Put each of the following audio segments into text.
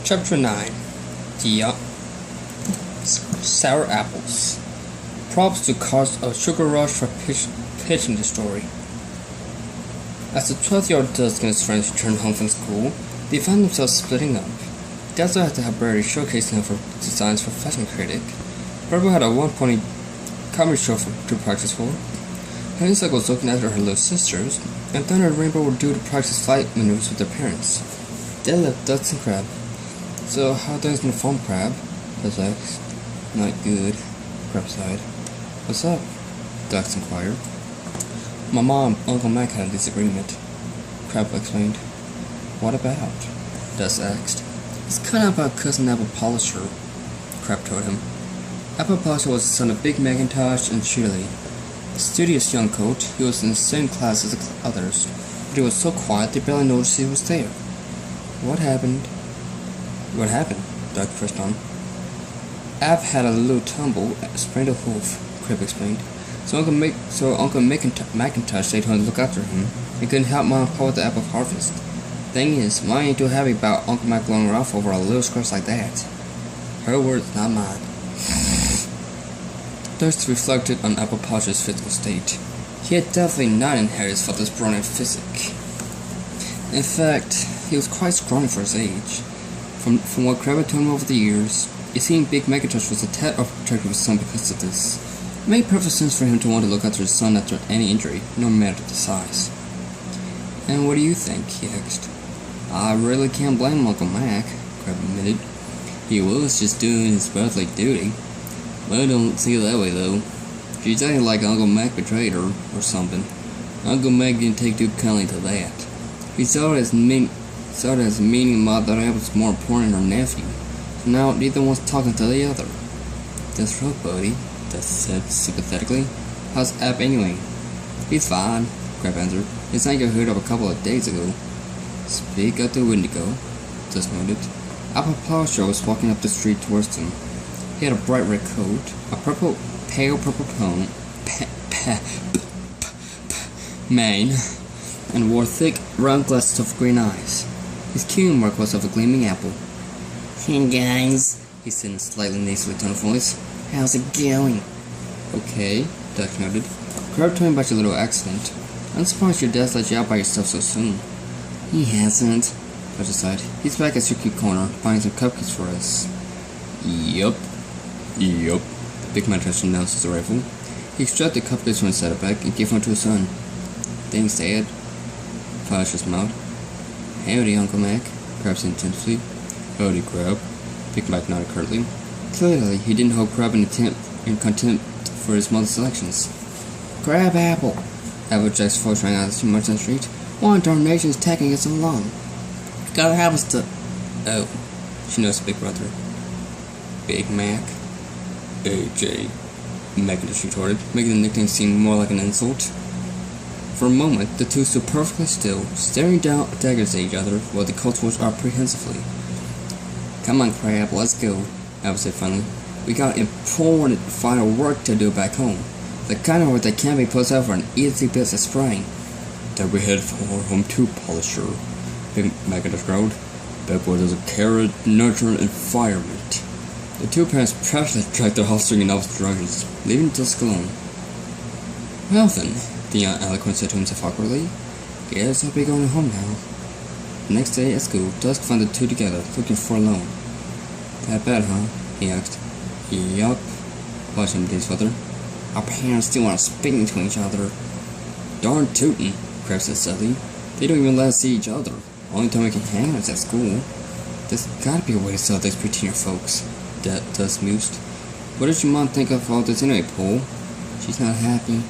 Chapter 9. The Sour Apples. Props to cause a sugar rush for pitching the story. As the 12-year-old Dusk and his friends returned home from school, they found themselves splitting up. Dazzle had to have Birdie showcasing her designs for Fashion Critic. Barbara had a one-pony comedy show to practice for. Hansel was looking after her little sisters, and Thunder and Rainbow were due to practice flight maneuvers with their parents. They left Ducks and Crab. "So, how things in the farm, Crab?" Ducks asked. "Not good," Crab sighed. "What's up?" Ducks inquired. "My mom and Uncle Mac had a disagreement," Crab explained. "What about?" Ducks asked. "It's kind of about Cousin Apple Polisher," Crab told him. Apple Polisher was the son of Big Macintosh and Shirley. A studious young coat, he was in the same class as the others, but he was so quiet they barely noticed he was there. "What happened?" "What happened?" Duck pressed on. "Ab had a little tumble, sprained a hoof," Crab explained. So Uncle Macintosh stayed home to look after him. He couldn't help Mom pull at the apple harvest. Thing is, Mom ain't too happy about Uncle Mac blowing her off over a little scratch like that. Her words, not mine. Durst reflected on Apple Polisher's physical state. He had definitely not inherited his father's brawny physique. In fact, he was quite scrawny for his age. From what Crab had told him over the years, it seemed Big Macintosh was a tad overprotective of his son because of this. It made perfect sense for him to want to look after his son after any injury, no matter the size. "And what do you think?" he asked. "I really can't blame Uncle Mac," Crab admitted. "He was just doing his brotherly duty. But I don't see it that way, though. She's acting like Uncle Mac betrayed her, or something. Uncle Mac didn't take too kindly to that. He saw it as meaning Mom thought Apple was more important than her nephew. So now neither one's talking to the other." "That's right, buddy," Dust said sympathetically. "How's App anyway?" "He's fine," Crab answered. "His ankle hurt up a couple of days ago." "Speak out the window," Dust noted. Apple Polisher was walking up the street towards them. He had a bright red coat, a pale purple mane, and wore thick, round glasses of green eyes. His cueing mark was of a gleaming apple. "Hey guys," he said in a slightly nasally tone of voice. "How's it going?" "Okay," Duck nodded. "Crab told me about your little accident. I'm surprised your dad let you out by yourself so soon." "He hasn't," Duck decided. "He's back at Suki Corner, buying some cupcakes for us." Yup. Big Macintosh announced his arrival. He extracted the cupcakes from inside a bag and gave one to his son. "Thanks, Dad," Polisher smiled. "Howdy, Uncle Mac," Crab said intensely. "Howdy, Crab," Big Mac nodded curtly. Clearly, he didn't hold Crab in contempt for his mother's selections. "Crab Apple," Applejack's voice rang out as he marched down the street. "Why in darnation is taking us so long? Gotta have us to..." "Oh," she noticed Big Brother. "Big Mac?" "AJ," Macintosh retorted, making the nickname seem more like an insult. For a moment, the two stood perfectly still, staring down daggers at each other while they cultivated apprehensively. "Come on, Crab, let's go," Apple said finally. "We got important final work to do back home. The kind of work that can't be put off for an easy business spring." "That we head for home too, Polisher," Big Macintosh growled. "That boy doesn't care, nurture environment." The two parents practically dragged their offspring in opposite directions, leaving Dusk alone. "Well then," the young eloquent said to himself awkwardly, "guess I'll be going home now." The next day at school, Dusk found the two together, looking forlorn. "That bad, huh?" he asked. "Yup," watched him his father. "Our parents still aren't speaking to each other." "Darn tootin'," Crab said sadly. "They don't even let us see each other. Only time we can hang out is at school. There's gotta be a way to sell these prettier folks," Dusk mused. "What does your mom think of all this anyway, Paul?" "She's not happy,"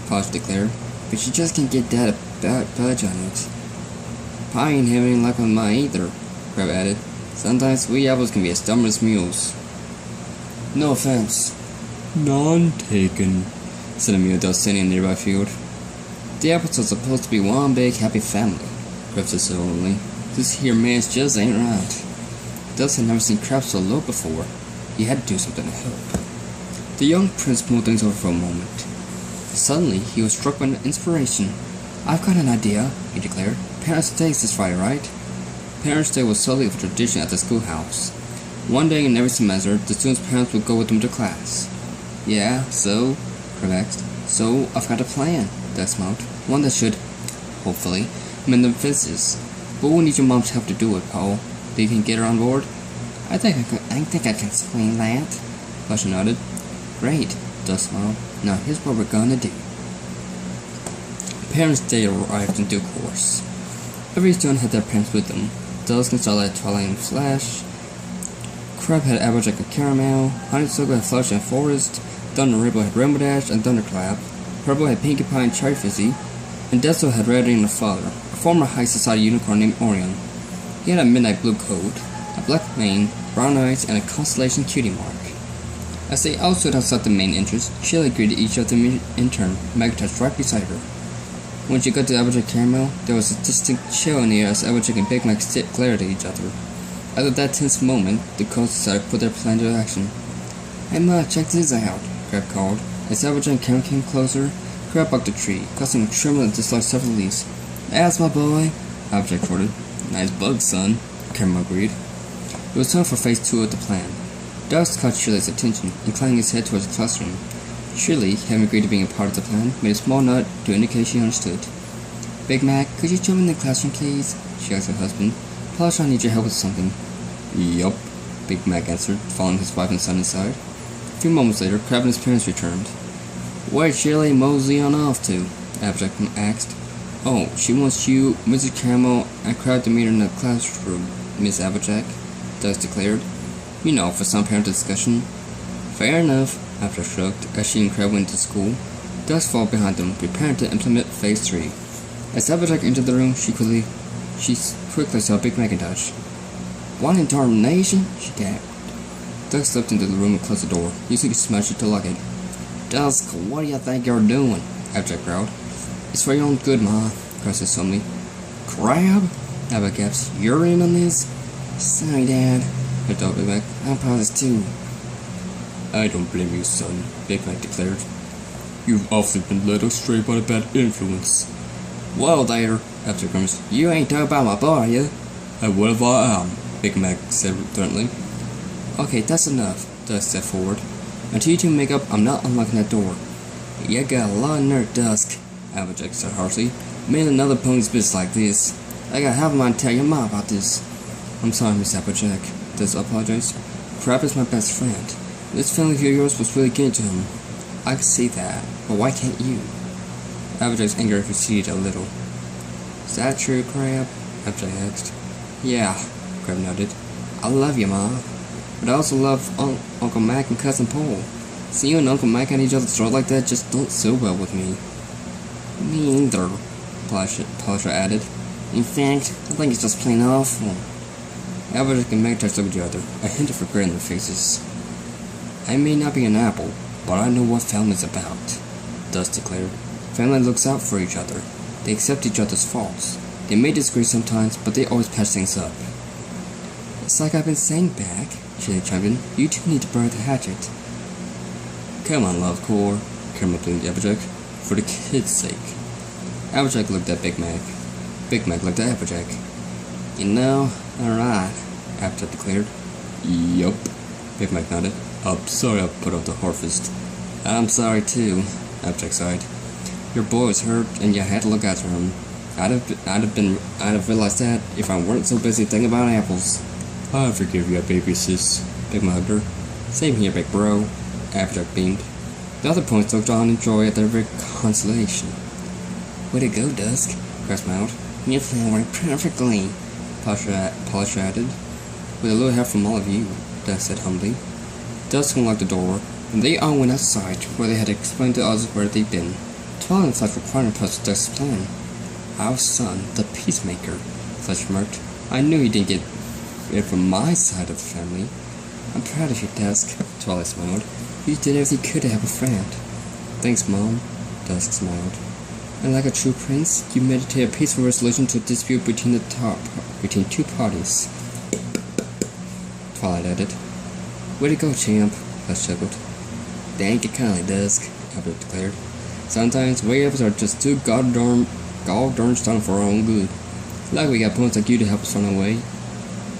Posh declared. "But she just can't get Dad to budge on it." "Pa ain't having any luck with mine either," Crab added. "Sometimes we apples can be as stubborn as mules." "No offense." "None taken," said a mule Dust standing in a nearby field. "The apples are supposed to be one big happy family," Crab said solemnly. "This here man's just ain't right." Dust had never seen Crab so low before. He had to do something to help. The young prince moved things over for a moment. Suddenly, he was struck by an inspiration. "I've got an idea," he declared. "Parents' Day is this Friday, right?" Parents' Day was solely a tradition at the schoolhouse. One day in every semester, the students' parents would go with them to class. Yeah, so, Crab asked. So, I've got a plan, Doug smiled. One that should, hopefully, mend the fences. But we'll need your mom's help to do it, Paul. Do you think get her on board? I think I can explain that. Fletcher nodded. Great, Doug smiled. Now here's what we're gonna do. Parents' Day arrived in due course. Every student had their parents with them. Dusk and Starlight, Twilight, and Flash. Crab had Applejack and Caramel. Honeysuckle had Flush and Forest. Thunder and Rainbow had Rainbow Dash and Thunderclap. Purple had Pinkie Pie and Cherry Fizzy. And Desto had Red and a father, a former high society unicorn named Orion. He had a midnight blue coat, a black mane, brown eyes, and a constellation cutie mark. As they all stood outside the main entrance, Chili greeted each of them in turn, Megatouch right beside her. When she got to Applejack Caramel, there was a distinct chill in the air as Applejack and Big Mac glared at each other. After that tense moment, the coach decided to put their plan into action. Hey Ma, check this out, Crab called. As Applejack and Caramel came closer, Crab bucked a tree, causing a tremor and dislodged several leaves. That's my boy, Applejack retorted. Nice bug, son, Caramel agreed. It was time for phase 2 of the plan. Dust caught Shirley's attention, inclining his head towards the classroom. Shirley, having agreed to being a part of the plan, made a small nod to indicate she understood. Big Mac, could you join me in the classroom, please? She asked her husband. Polish, I need your help with something. Yup, Big Mac answered, following his wife and son inside. A few moments later, Crab and his parents returned. Where'd Shirley mosey on off to? Applejack asked. Oh, she wants you, Mrs. Caramel, and Crab to meet her in the classroom, Miss Applejack, Dust declared. You know, for some parent discussion. Fair enough, Applejack shrugged, as she and Crab went to school. Dust followed behind them, preparing to implement phase 3. As Applejack entered the room, she quickly saw Big Macintosh. What in tarnation? She gasped. Doug slipped into the room and closed the door, using his smasher to lock it. Dusk, what do you think you're doing? Applejack growled. It's for your own good, Ma, Crab said solemnly. Crab? Applejack gasped. You're in on this? Sorry, Dad, replied Big Mac. I'm proud too. I don't blame you, son, Big Mac declared. You've often been led astray by a bad influence. Whoa there, Applejack grimaced. You ain't talking about my boy, are you? And what if I am? Big Mac said threateningly. Okay, that's enough, Dusk stepped forward. Until you two make up, I'm not unlocking that door. You got a lot of nerve, Dusk, Applejack said harshly. Me and another pony's business like this. I got half a mind to tell your mom about this. I'm sorry, Miss Applejack, Dusk apologized. Crab is my best friend. This family of yours was really getting to him. I can see that, but why can't you? Applejack's anger receded a little. Is that true, Crab? Applejack asked. Yeah, Crab nodded. I love you, Ma. But I also love Uncle Mac and Cousin Paul. See you and Uncle Mac at each other's throat like that just don't sit well with me. Me either, Polisher added. In fact, I think it's just plain awful. Applejack and Mac touched over each other, a hint of regret in their faces. I may not be an apple, but I know what family's about, Dust declared. Family looks out for each other. They accept each other's faults. They may disagree sometimes, but they always patch things up. It's like I've been saying back, Chili chimed in. You two need to bury the hatchet. Come on, love core, Caramel pleaded Applejack. For the kid's sake. Applejack looked at Big Mac. Big Mac looked at Applejack. You know, alright, Applejack declared. Yup, Big Mac nodded. I'm sorry I put up the harvest. I'm sorry too, Applejack sighed. Your boy was hurt and you had to look after him. I'd have realized that if I weren't so busy thinking about apples. I forgive you, baby sis, Big Mac hugged her. Same here, big bro, Applejack beamed. The other ponies looked on in joy at their reconciliation. Way to go, Dusk, Crab smiled. Your plan worked perfectly, Polisher added. With a little help from all of you, Dusk said humbly. Dusk unlocked the door, and they all went outside, where they had explained to others where they'd been. Twilight and Fletch were quite impressed with Dusk's plan. Our son, the peacemaker, Fletch remarked. I knew he didn't get it from my side of the family. I'm proud of you, Dusk, Twilight smiled. You did everything you could to help a friend. Thanks, Mom, Dusk smiled. And like a true prince, you meditate a peaceful resolution to a dispute between two parties. Twilight added. Way to go, champ, Fletch chuckled. Thank you kindly, Dusk, Applejack declared. Sometimes way-ups are just too god darn strong for our own good. Like we got ponies like you to help us find our way.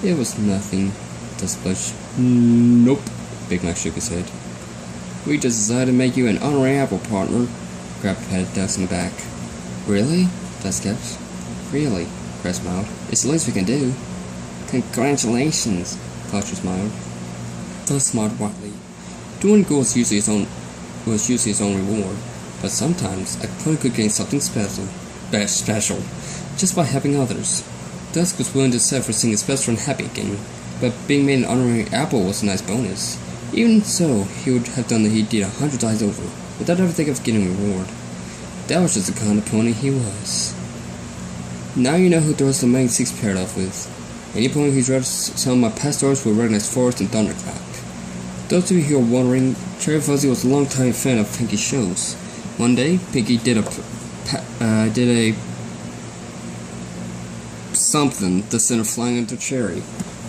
It was nothing, Dusk blushed. Nope, Big Mac shook his head. We just decided to make you an honorary apple partner. Grab patted Dusk in the back. Really? Dusk gasped. Really? Crest smiled. It's the least we can do. Congratulations, Fletcher smiled. Dusk smiled widely. Doing good was usually his own reward, but sometimes a pony could gain something special, just by helping others. Dusk was willing to settle for seeing his best friend happy again, but being made an honorary apple was a nice bonus. Even so, he would have done the he did 100 times over, without ever thinking of getting a reward. That was just the kind of pony he was. Now you know who Doris the Main Six paired off with. Any pony who's read some of my past stories will recognize Forest and Thunderclap. Those of you who are wondering, Cherry Fuzzy was a long-time fan of Pinky's shows. One day, Pinky did a something that sent her flying into Cherry.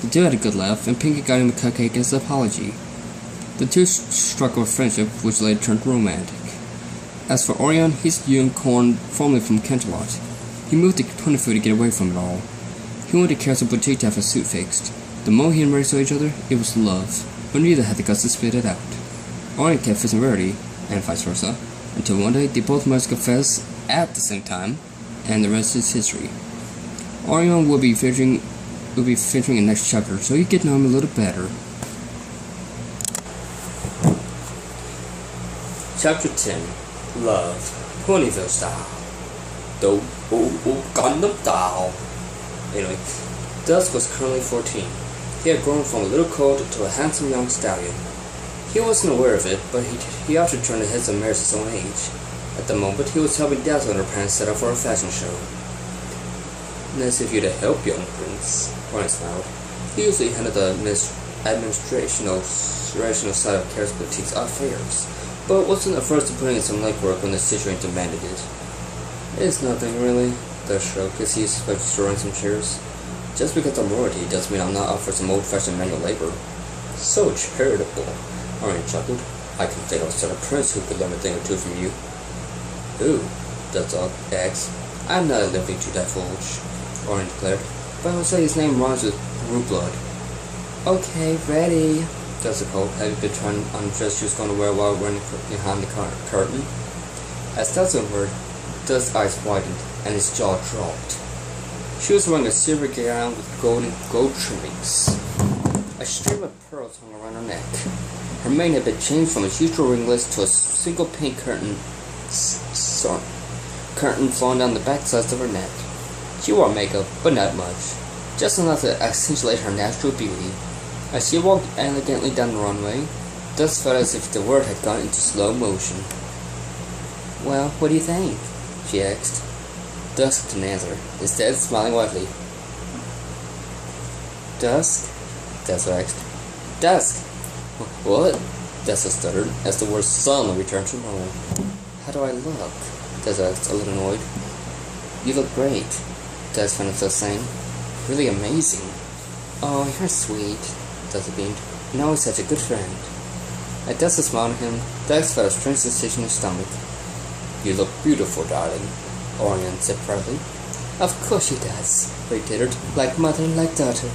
The two had a good laugh, and Pinky got him a cupcake as an apology. The two struck up a friendship, which later turned romantic. As for Orion, he's a unicorn formerly from Canterlot. He moved to Ponyfoot to get away from it all. He went to Castle Boutique to have his suit fixed. The moment he and Mary saw each other, it was love, but neither had the guts to spit it out. Orion kept fixing Rarity, and vice versa, until one day they both must confess at the same time, and the rest is history. Orion will be featuring in next chapter, so you get to know him a little better. Chapter 10. Love. Ponyville style. Gundam style. Anyway, Dusk was currently 14. He had grown from a little colt to a handsome young stallion. He wasn't aware of it, but he often turned the heads of mares his own age. At the moment, he was helping Dazzle and her parents set up for a fashion show. Nice of you to help, young prince, Orion smiled. He usually handled the administrational side of Kara's boutique's affairs, but wasn't averse to putting in some legwork when the situation demanded it. It's nothing, really, Dusk shrugged as he was restoring some chairs. Just because I'm royalty doesn't mean I'm not up for some old-fashioned manual labor. So charitable, Orion chuckled. I can think of a sort of prince who could learn a thing or two from you. Who? Dusk asked. I'm not at liberty to divulge, Orion declared, but I will say his name rhymes with root blood. Okay, ready, Dusk called, having been trying on the dress she was going to wear while running behind the curtain. As Dusk heard, Dusk's eyes widened, and his jaw dropped. She was wearing a silver gown with gold trimmings. A stream of pearls hung around her neck. Her mane had been changed from its usual ringlets to a single pink curtain flowing down the back sides of her neck. She wore makeup, but not much, just enough to accentuate her natural beauty. As she walked elegantly down the runway, Dusk felt as if the world had gone into slow motion. Well, what do you think? She asked. Dusk didn't answer, instead smiling widely. Dusk? Dusk asked. Dusk! What? Dusk stuttered, as the words suddenly returned to normal. How do I look? Dusk asked, a little annoyed. You look great, Dusk found himself saying. Really amazing. Oh, you're sweet, Dusk beamed. You're always such a good friend. At Dusk's smile at him, Dusk felt a strange sensation in his stomach. You look beautiful, darling, Orion said proudly. Of course she does, Ray tittered, like mother, like daughter.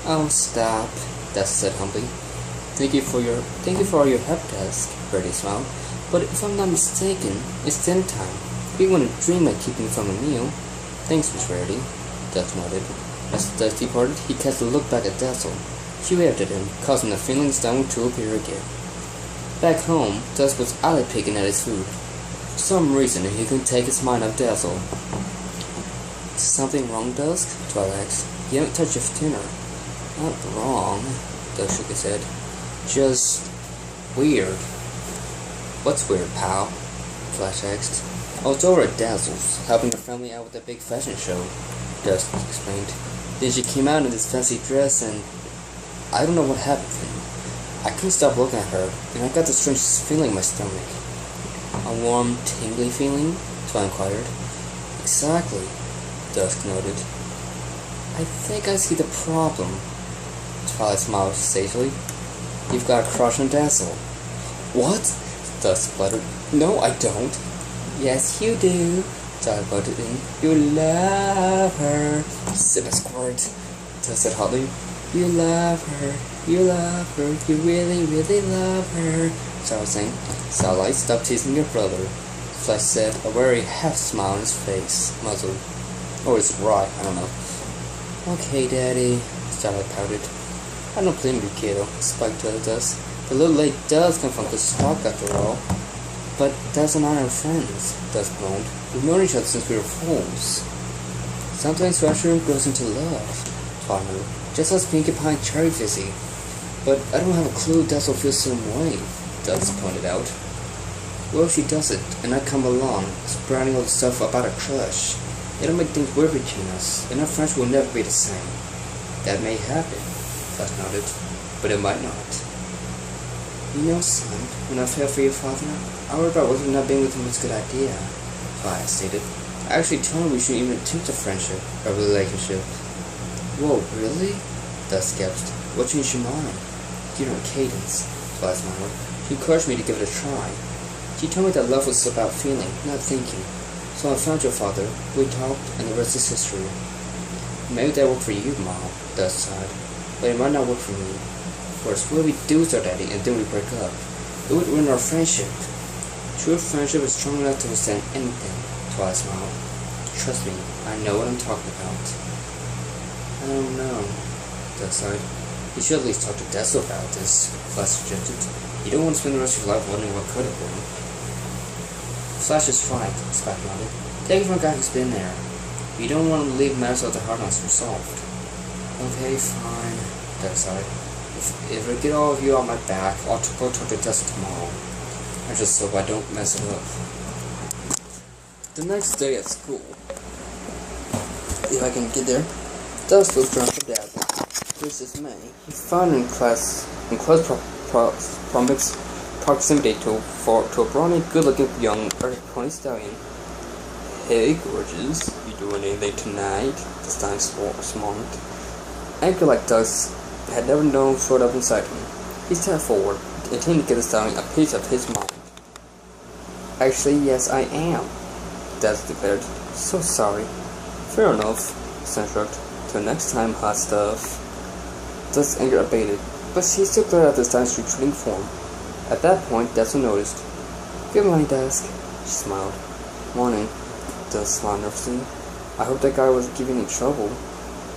Oh, stop, Dusk said humbly. Thank you for all your help, Dusk, Rarity smiled. But if I'm not mistaken, it's dinner time. We wouldn't dream of keeping from a meal. Thanks, Miss Rarity, Dusk nodded. As Dusk departed, he cast a look back at Dazzle. She waved at him, causing the feelings downward to appear again. Back home, Dusk was idly picking at his food. For some reason, he couldn't take his mind off Dazzle. Is something wrong, Dusk? Twilight asked. You haven't touched your dinner. Not wrong, Dusk shook his head. Just weird. What's weird, pal? Flash asked. I was over at Dazzle's, helping her family out with a big fashion show, Dusk explained. Then she came out in this fancy dress and I don't know what happened then. I couldn't stop looking at her, and I got the strangest feeling in my stomach. A warm, tingly feeling? Twilight inquired. Exactly, Dusk noted. I think I see the problem. Twilight smiled sagely. You've got a crush on Dazzle. What? Dusk spluttered. No, I don't. Yes, you do, Dad butted in. You love her. Silly squirt. Doug said hotly. You love her. You love her. You really, really love her. Star was saying. Starlight, stop teasing your brother. Flash said, a very half smile on his face. Muzzled. Or is it right? I don't know. Okay, Daddy. Starlight pouted. I don't blame you, kiddo. Spike does. The little lake does come from the stock after all. But Doug's and I are friends, Doug moaned. We've known each other since we were fools. Sometimes Rusher grows into love, Farmer. Just as Pinkie Pie and Cherry Fizzy. But I don't have a clue Doug will feel the same way, Doug pointed out. Well, if she does it, and I come along, sprouting all the stuff about a crush, it'll make things weird between us, and our friendship will never be the same. That may happen, Doug nodded, but it might not. You know, son, when I fell for your father, I worried about whether not being with him was a good idea, Fire stated. I actually told him we shouldn't even attempt a friendship, or a relationship. Whoa, really? Dust gasped. What changed your mind? You know, Cadence, Fire smiled. She encouraged me to give it a try. She told me that love was about feeling, not thinking. So I found your father, we talked, and the rest is history. Maybe that worked for you, Mom, Dust sighed. But it might not work for me. First, what if we do start dating and then we break up? It would ruin our friendship. True friendship is strong enough to withstand anything, Twilight smiled. Trust me, I know what I'm talking about. I don't know, Doug sighed. You should at least talk to Deso about this, Flash suggested. You don't want to spend the rest of your life wondering what could have been. Flash is right, Spike nodded. Take it from a guy who's been there. You don't want to leave matters of the heart unresolved. Okay, fine, Doug sighed. If I get all of you on my back, I'll go talk to Tessa tomorrow. I just hope I don't mess it up. The next day at school, if I can get there, Dust was drunk to death. This is May. He found in close proximity to a brawny, good-looking young pony stallion. Hey, gorgeous, you doing anything tonight? The stallion smiled. Angry like Dust had never known showed up inside him. He stepped forward, intending to give the stallion a piece of his mind. Actually, yes, I am, Daz declared. So sorry. Fair enough, Sam shrugged. Till next time, hot stuff. Daz's anger abated, but he still glared at the stallion's retreating form. At that point, Dazzle noticed. Good morning, Daz, she smiled. Morning, Daz smiled nervously. I hope that guy wasn't giving you trouble.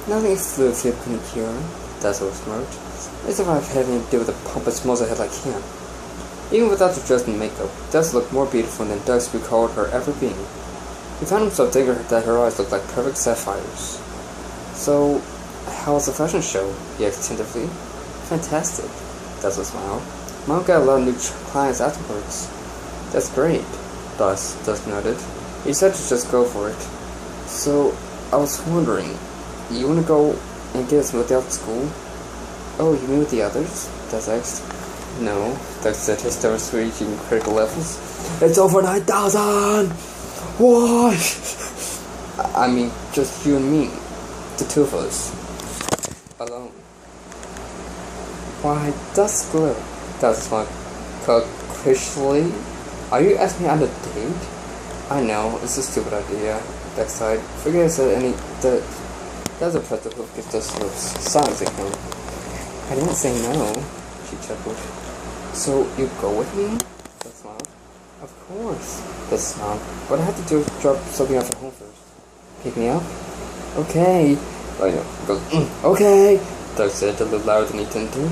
Nothing flew if you couldn't cure. Dazzle smirked. As if I've having to deal with the pompous muzzlehead like him. Even without the dress and makeup, Dazzle looked more beautiful than Dust recalled her ever being. He found himself thinking that her eyes looked like perfect sapphires. So, how was the fashion show? He asked tentatively. Fantastic, Dazzle smiled. Mom got a lot of new clients afterwards. That's great, Dust nodded. He said to just go for it. So, I was wondering, you want to go and get a smoothie after school? Oh, you mean with the others? Dust asked. No, Doug said, his stomach reaching critical levels. It's over 9,000! What? I mean, just you and me. The two of us. Alone. Why, that's good. That's my capriciously. Are you asking me on a date? I know, it's a stupid idea. Doug sighed. Forget I said any. That's a president who gives us lips. Sounds like him. I didn't say no, she chuckled. So, you go with me? That smiled. Of course, that smiled. What I have to do is drop something off at home first. Pick me up? Okay. Oh, yeah. Goes, okay, Doug said a little louder than he intended to.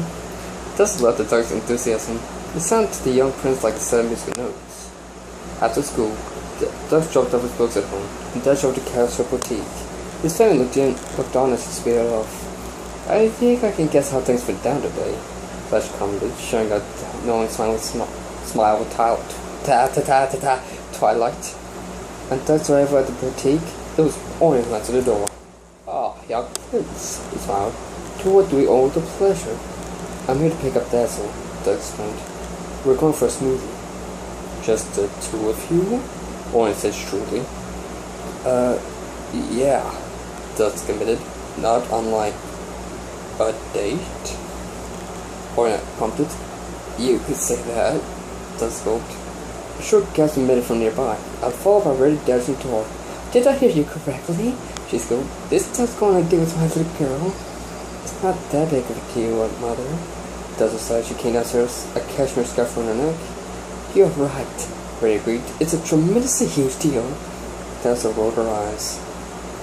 Dust loved the Doug's enthusiasm. It sounded to the young prince like a set of musical notes. After school, Doug dropped off his books at home and dashed over to Carol's boutique. His family looked on as he speeded off. I think I can guess how things went down today, Flash commented, showing a knowing smile with Twilight. And Doug's arrival at the boutique, there was only who answered the door. Ah, young prince, he smiled. To what do we owe the pleasure? I'm here to pick up Dazzle, Doug explained. We're going for a smoothie. Just the two of you? Owen said shrewdly. Yeah, Doug admitted, not unlike a date? Owen prompted. You could say that, Doug spoke. A short gasp emitted from nearby. I'll follow by ready dancing toward Did I hear you correctly? She's going, this stuff's going to do with my little girl. It's not that big of a deal, Mother. Does decide she can't answer a cashmere scarf on her neck. You're right, Ray agreed. It's a tremendously huge deal. Dazzle rolled her eyes.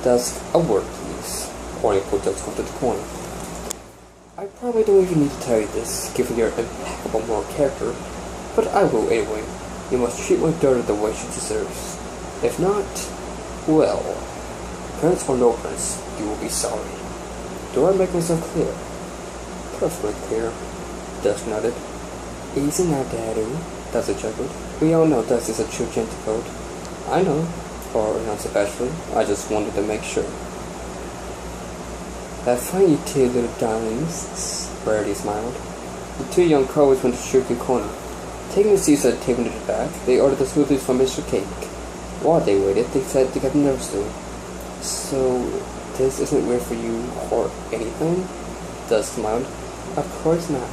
Dusk, a word, please. Corny pulled Dusk off to the corner. I probably don't even need to tell you this, given your impeccable moral character, but I will anyway. You must treat my daughter the way she deserves. If not, well, parents or no parents, you will be sorry. Do I make myself clear? Perfectly clear. Dusk nodded. Easy now, Daddy. Dusk chuckled. We all know Dusk is a true gentleman. I know. Or announced bashfully. I just wanted to make sure. Have fun, you two little darlings. Rarity smiled. The two young couples went to Sugar Corner. Taking the seats at the table near the back, they ordered the smoothies from Mr. Cake. While they waited, they said they got nervously. So, this isn't weird for you or anything? Dusk smiled. Of course not.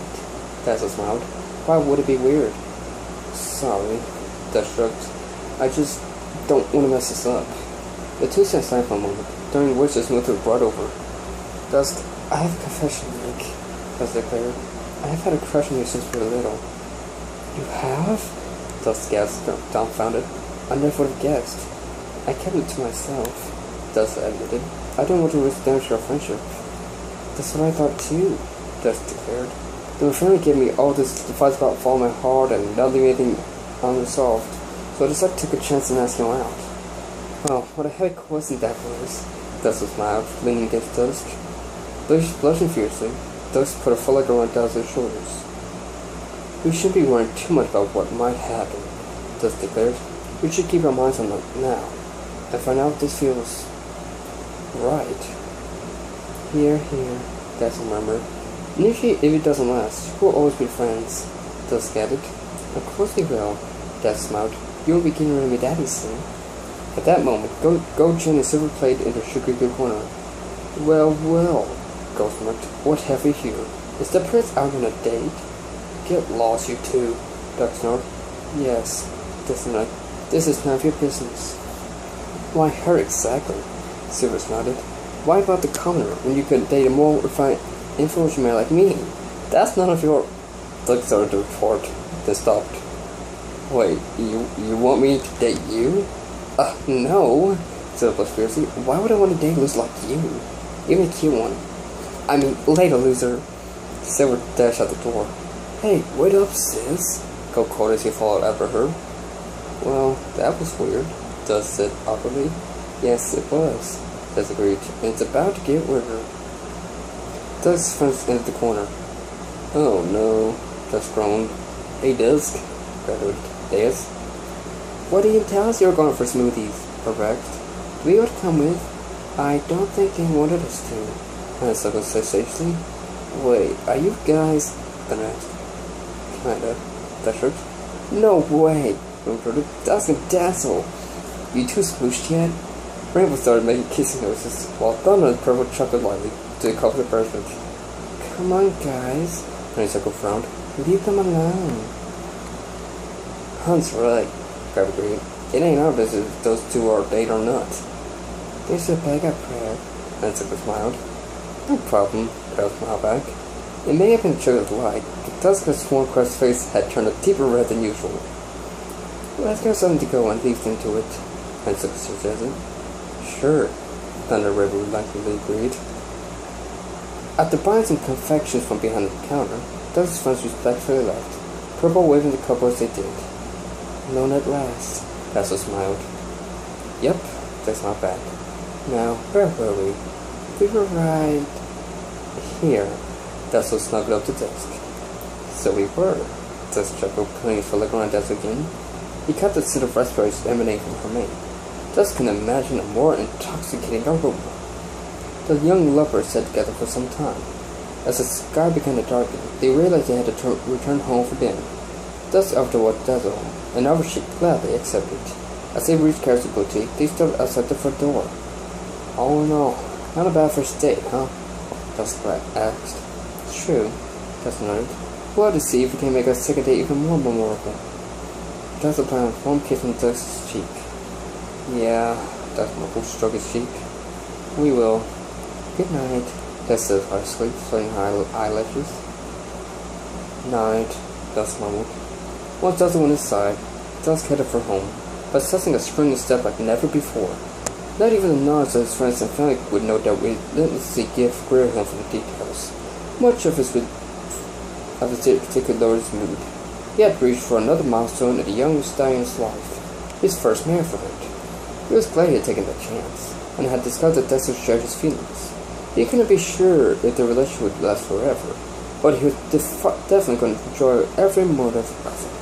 Dazzle smiled. Why would it be weird? Sorry. Dusk shrugged. I just don't want to mess this up. The two sat silent for a moment, during which the smoothie was brought over. Dusk, I have a confession to make, Dusk declared. I have had a crush on you since we were little. You have? Dusk gasped, dumbfounded. I never would have guessed. I kept it to myself, Dusk admitted. I don't want to risk damaging our friendship. That's what I thought too, Dusk declared. They were trying to give me all this advice about following my heart and not leaving anything unresolved, so I decided to take a chance and ask you out. Well, what a heavy question that was. Dusk smiled, leaning against Dusk. Blushing fiercely, Dusk put a full leg around Dazzle's shoulders. We shouldn't be worrying too much about what might happen, Dusk declared. We should keep our minds on it now, and find out if this feels right. Here, Dazzle murmured. And if it doesn't last, we'll always be friends, Dusk added. Of course we will, Dazzle smiled. You won't be getting rid of me daddy soon. At that moment, Go Jin a silver plate into Sugar Good Corner. Well, Ghost smirked. What have we here? Is the prince out on a date? Get lost, you two, Duck snorted. Yes, Dusk nodded. This is none of your business. Why, her exactly, Silver nodded. Why about the commoner when you could date a more refined, influential man like me? That's none of your... Duck started to retort, then stopped. Wait, you want me to date you? No, Silver blushed fiercely. Why would I want to date a loser like you? Even a cute one. I mean, later, loser. Silver dashed out the door. Hey, wait up, sis. Go called as he followed after her. Well, that was weird, Dusk said awkwardly. Yes, it was, Dusk agreed. And it's about to get weirder. Dusk's friends entered the corner. Oh no, Dusk groaned. Hey, Dusk, grabbed Deus. What do you tell us you're going for smoothies? Perplexed. We would come with. I don't think they wanted us to. And Suckle said sagely. Wait, are you guys... Then asked. Kinda. Dusk shrugged. No way! Dusk and Dazzle! You two smooshed yet? Rainbow started making kissing noises, while Thunder and Purple chuckled lightly to cover the punishment. Come on, guys, Honeysuckle frowned. Leave them alone. Hunt's right, Crab agreed. It ain't our business if those two are date or not. There's a bag of prayer, Honeysuckle smiled. No problem, Crab smiled back. It may have been triggered light, but Dusk's sworn crest's face had turned a deeper red than usual. Let's get something to go and leave them to it, Honeysuckle suggested. Sure, Thunder reluctantly agreed. After buying some confections from behind the counter, Dusk's friends respectfully left, Purple waving the couple as they did. Alone at last, Dazzle smiled. Yep, that's not bad. Now, where were we? We were right here. Dazzle snuggled up to Dusk. So we were, Dusk chuckled, putting his foot around Dazzle again. He caught the scent of raspberries emanating from her mane. Dusk can imagine a more intoxicating aroma. The young lovers sat together for some time. As the sky began to darken, they realized they had to return home for dinner. Dusk offered to walk Dazzle home, and offer she gladly accepted. As they reached Carrot's boutique, they stood outside the front door. All in all, not a bad first date, huh? Dusk asked. It's true, Dusk nodded. We'll have to see if we can make our second date even more memorable. Dazzle planted one kiss on Dusk's cheek. Yeah, Desmond stroked his cheek. We will. Good night, Tess said harshly, flirting her eyelashes. Night, Gus mumbled. Once Dustin went inside, Dusk headed for home, possessing a springy step like never before. Not even the nods of his friends and family would no doubt relentlessly greer him for the details. Much of his particular mood. He had reached for another milestone in the young stallion's life, his first manhood. He was glad he had taken that chance, and had discovered Dexter shared his feelings. He couldn't be sure if the relationship would last forever, but he was definitely going to enjoy every moment of the present.